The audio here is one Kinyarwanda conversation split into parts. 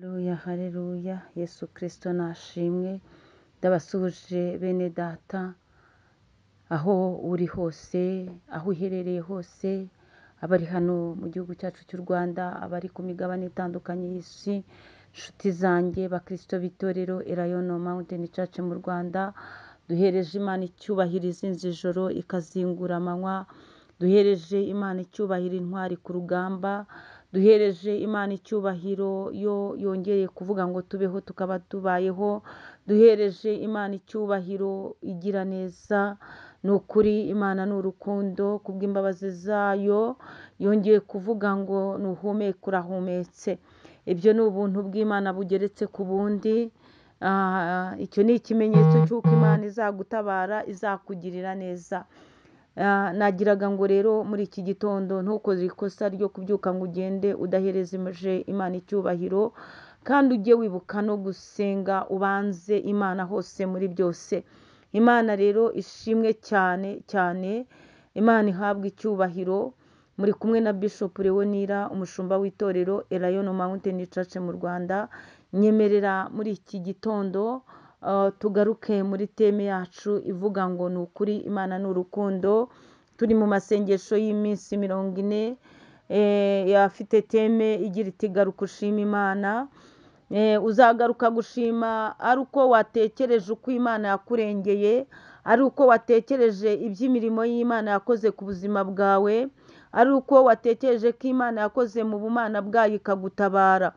Haleluya, haleluya, Yesu Kristo nashimwe. Ndabasuhuje bene data, aho uri hose, aho uherereye hose, abari hano mu gihugu cyacu cy'u Rwanda, abari ku migabane itandukanye y'isi, nshuti zanjye bakristo b'itorero Elayono Mountain Church mu Rwanda, duhereje Imana icyubahiro izinze ijoro ikazingura amanywa, duhereje Imana icyubahiro intwari ku rugamba, duhereje Imana icyubahiro yo yongeye kuvuga ngo tubeho tukaba tubayeho, duhereje Imana icyubahiro igira neza. Ni ukuri Imana ni urukundo, kubw'imbabazi zayo yongeye kuvuga ngo nuhumeka urahumetse. Ibyo ni ubuntu bw'Imana bugeretse ku bundi. Icyo ni ikimenyetso cy'uko Imana izagutabara, izakugirira neza. Nagiraga ngo rero muri iki gitondo ntukoze ikosa ryo kubyuka ngo ugende udahereje Imana icyubahiro, kandi ujye wibuka no gusenga, ubanze Imana hose muri byose. Imana rero ishimwe cyane cyane, Imana ihabwa icyubahiro. Muri kumwe na Bishop Leonira, umushumba w'itorero Elayono Mountain Church mu Rwanda. Nyemerera muri iki gitondo tugaruke muri teme yacu ivuga ngo ni ukuri Imana ni urukundo. Turi mu masengesho y'iminsi 40, yafite teme igira iti garuka ushima Imana. Uzagaruka gushima ari uko watekereje uko Imana yakurengeye, ari uko watekereje iby'imirimo y'Imana yakoze ku buzima bwawe, ari uko watekereje ko Imana yakoze mu bumana bwayo ikagutabara.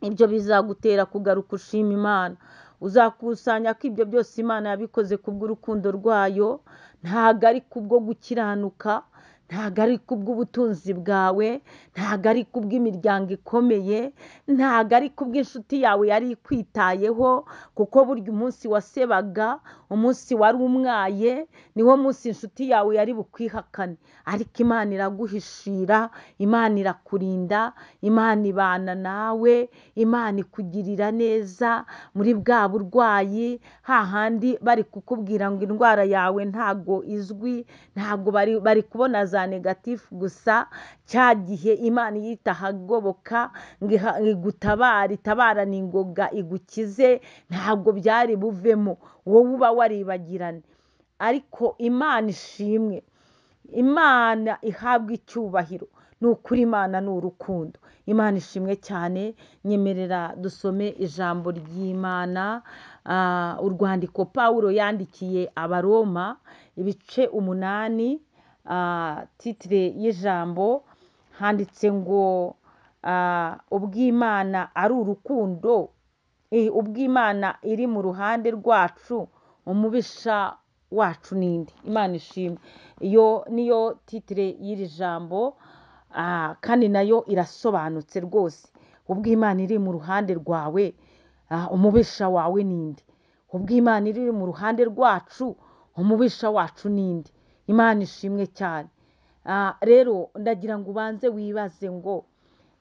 Ibyo bizagutera kugaruka ushima Imana. Uzakusanya ko ibyo byose Imana yabikoze kubw'urukundo rwayo, ntabwo ari kubwo gukiranuka, ntabwo ari kubw'ubutunzi bwawe, ntabwo ari kubw'imiryango ikomeye, ntabwo ari kubw'inshuti yawe yari ikwitayeho, kuko burya umunsi wasebaga, umunsi wari umwaye, niwo munsi inshuti yawe yari bukwihakane. Ariko Imana iraguhishira, Imana irakurinda, Imana ibana nawe, Imana ikugirira neza muri bwa burwayi, hahandi bari kukubwira ngo indwara yawe ntago izwi, ntago bari kubona za negatifu gusa. Cya gihe Imana yitahagoboka ngo igutabare, itabarana ingoga igukize, ntabwo byari buvemo, wowe uba waribagirane. Ariko Imana ishimwe, Imana ihabwa icyubahiro. Ni ukuri Imana ni urukundo. Imana ishimwe cyane. Nyemerera dusome ijambo ry'Imana, urwandiko Pawulo yandikiye Abaroma, ibice 8, titire y'ijambo handitse ngo ubw'Imana ari urukundo, ubw'Imana iri mu ruhande rwacu, umubisha wacu ninde? Imana ishimwe. Iyo niyo titire y'iri jambo, kandi nayo irasobanutse rwose. Ubw'Imana iri mu ruhande rwawe, umubisha wawe ninde? Ubw'Imana iri mu ruhande rwacu, umubisha wacu ninde? Imana ishimwe cyane. Rero ndagira ngo ubanze wibaze ngo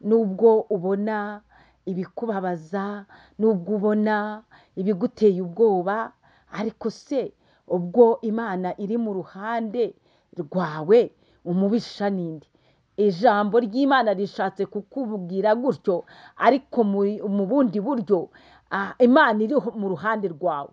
nubwo ubona ibikubabaza, nubwo ubona ibiguteye ubwoba, ariko se ubwo Imana iri mu ruhande rwawe, umubisha ninde? Ijambo ry'Imana rishatse kukubwira gutyo, ariko mu bundi buryo, Imana iri mu ruhande rwawe,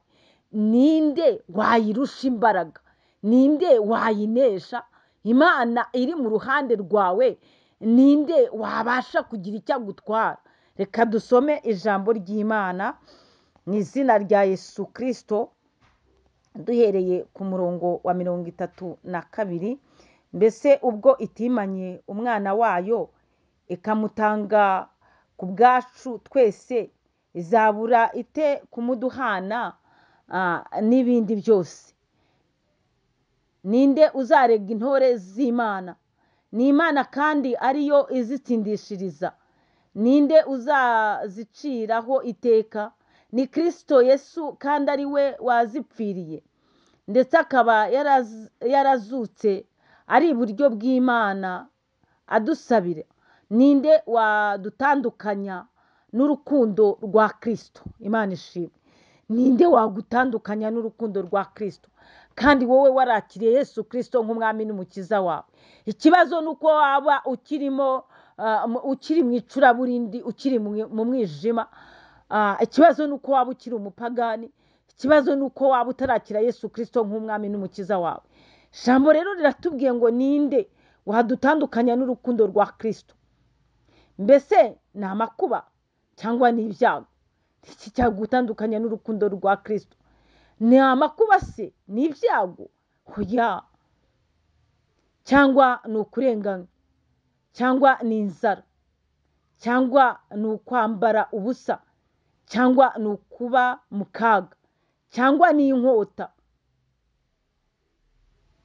ninde wayirusha imbaraga? Ninde wayinesha? Imana iri mu ruhande rwawe, ninde wabasha kugira icyo agutwara? Reka dusome ijambo ry'Imana mu izina rya Yesu Kristo, duhereye ku murongo wa 32. Mbese ubwo itimanye umwana wayo ikamutanga ku bwacu twese, izabura ite kumuduhana n'ibindi byose? Ninde uzarega intore z'Imana? Ni Imana kandi ariyo izitsindishiriza. Ninde uzaziciraho iteka? Ni Kristo Yesu, kandi ari we wazipfiriye, ndetse akaba yarazutse ari iburyo bw'Imana adusabira. Ninde wadutandukanya n'urukundo rwa Kristo? Imana ishimwe. Ninde wagutandukanya n'urukundo rwa Kristo? Kandi wowe warakiriye Yesu Kristo nk'umwami n'umukiza wawe. Ikibazo nuko waba ukirimo ukiri mu icuraburindi, ukiri mu mwijima. Ikibazo ni uko waba ukiri umupagani, ikibazo ni uko waba utarakira Yesu Kristo nk'umwami n'umukiza wawe. Ijambo rero riratubwiye ngo ninde wadutandukanya n'urukundo rwa Kristo? Mbese ni amakuba cyangwa ni ibyago? Iki cyagutandukanya n'urukundo rwa Kristo? Ni amakuba se? Ni ibyago? Hoya. Cyangwa ni ukurengana? Cyangwa ni inzara? Cyangwa ni ukwambara ubusa? Cyangwa ni ukuba mu kaga? Cyangwa ni inkota?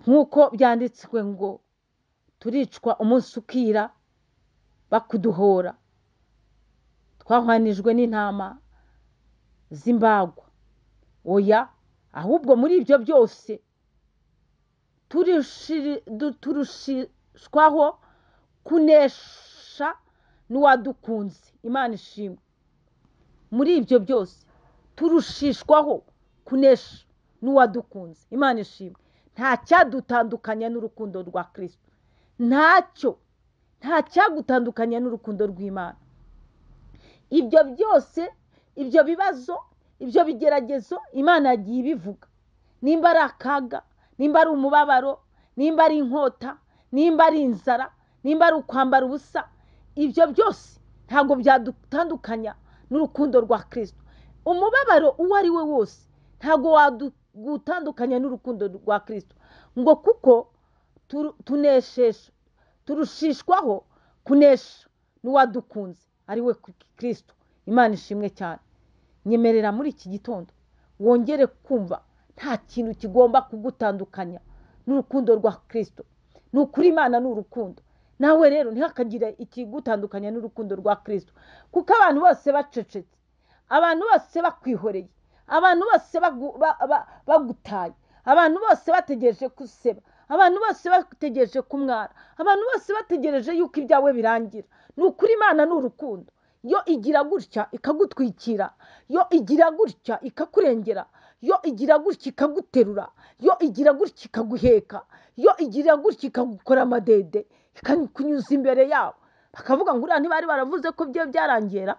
Nk'uko byanditswe ngo turicwa umunsi ukira bakuduhora, twahwanijwe n'intama z'imbagwa. Oya, ahubwo muri ibyo byose turushishwaho kunesha n'uwadukunze. Imana ishimwe. Muri ibyo byose turushishwaho kunesha n'uwadukunze. Imana ishimwe. Nta cyadutandukanya n'urukundo rwa Kristo. Ntacyo. Nta cyagutandukanya n'urukundo rw'Imana. Ibyo byose, ibyo bibazo, ibyo bigeragezo Imana yagiye ibivuga. Nimba ari akaga, nimba ari umubabaro, nimba ari inkota, nimba ari inzara, nimba ari ukwambara ubusa, ibyo byose ntabwo byadutandukanya n'urukundo rwa Kristo. Umubabaro uwo ari we wose ntabwo wadutandukanya n'urukundo rwa Kristo, ngo kuko turushishwaho kunesha n'uwadukunze ari we Kristo. Imana ishimwe cyane. Nyemerera muri iki gitondo wongere kumva nta kintu kigomba kugutandukanya n'urukundo rwa Kristo. Ni ukuri Imana ni urukundo. Nawe rero ntihakagire ikigutandukanya n'urukundo rwa Kristo, kuko abantu bose bacecetse, abantu bose bakwihoreye, abantu bose bagutaye, abantu bose bategereje kuseba, abantu bose bategereje kumwara, abantu bose bategereje yuko ibyawe birangira. Ni ukuri Imana ni urukundo. Yo igira gutya ikagutwikira, yo igira gutya ikakurengera, yo igira gutya ikaguterura, yo igira gutya ikaguheka, yo igira gutya ikagukora amadede, ikakunyuza imbere yabo. Bakavuga ngo uriya ntibari baravuze ko byo byarangira,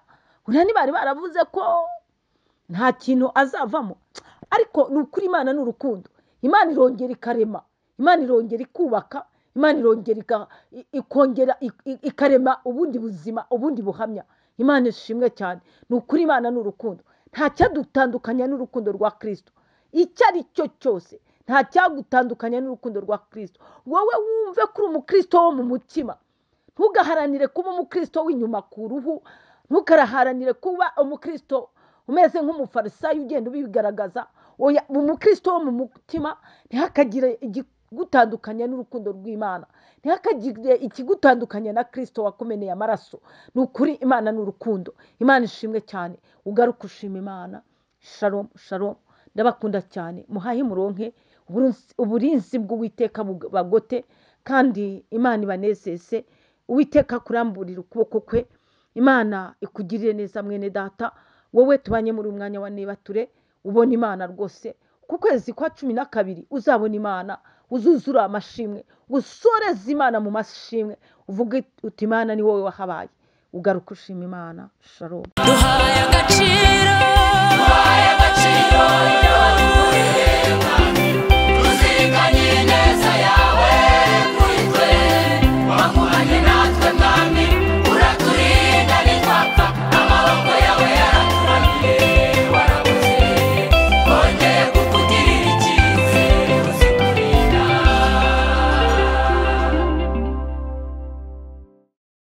uriya ntibari baravuze ko nta kintu azavamo. Ariko ni ukuri Imana ni urukundo. Imana irongera ikarema, Imana irongera ikubaka, Imana irongera ikongera ikarema ubundi buzima, ubundi buhamya. Imana ishimwe cyane. Ni ukuri Imana ni urukundo. Nta cyadutandukanya n'urukundo rwa Kristo. Icyo ari cyo cyose nta cyagutandukanya n'urukundo rwa Kristo. Wowe wumve kuri umukristo wo mu mutima. Ntugaharanire kuba umukristo w'inyuma ku ruhu, ntugaharanire kuba umukristo umeze nk'umufarisayo ugenda ubigaragaza. Oya, umukristo wo mu mutima ntihakagire igutandukanya n'urukundo rw'Imana, ntihakagire ikigutandukanya na Kristo wakumeneye amaraso. Ni ukuri Imana ni urukundo. Imana ishimwe cyane. Ugaruka ushima Imana. Shalom, shalom. Ndabakunda cyane. Muhahe muronke uburinzi bw'Uwiteka bagote, kandi Imana ibanezeze. Uwiteka kuramburira ukuboko kwe. Imana ikugirire neza mwene data. Wowe tubanye muri umwanya wa nebature, ubona Imana rwose. Ku kwezi kwa 12 uzabona Imana, uzuzura amashimwe, usoreze Imana mu mashimwe, uvuge uti Imana ni wowe wahabaye. Ugaruka ushima Imana. Shalom. Duhaye agaciro